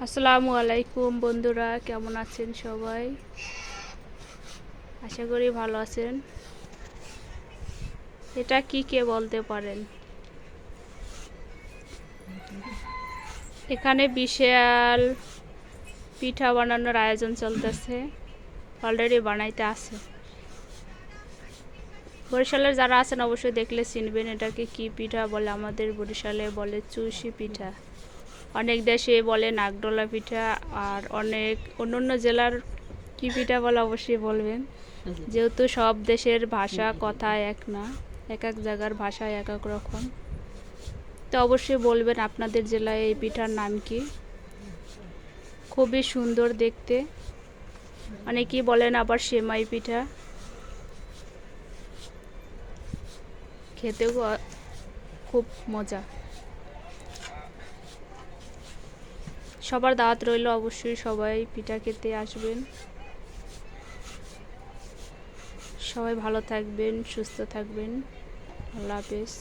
আসসালামু আলাইকুম বন্ধুরা, কেমন আছেন সবাই? আশা করি ভালো আছেন। এটা কি কে বলতে পারেন? এখানে বিশাল পিঠা বানানোর আয়োজন চলতেছে, অলরেডি বানাইতে আছে। বরিশালের যারা আছেন অবশ্যই দেখলে চিনবেন এটাকে কি পিঠা বলে। আমাদের বরিশালে বলে চুষি পিঠা, অনেক দেশে বলে নাগডোলা পিঠা, আর অনেক অন্য জেলার কি পিঠা বলে অবশ্যই বলবেন, যেহেতু সব দেশের ভাষা কথা এক না, এক এক জায়গার ভাষা এক এক রকম। তো অবশ্যই বলবেন আপনাদের জেলায় এই পিঠার নাম কি। খুবই সুন্দর দেখতে, অনেকেই বলেন আবার সেমাই পিঠা, খেতেও খুব মজা। সবার দাওয়াত রইল, অবশ্যই সবাই পিঠা খেতে আসবেন। সবাই ভালো থাকবেন, সুস্থ থাকবেন। আল্লাহ হাফেজ।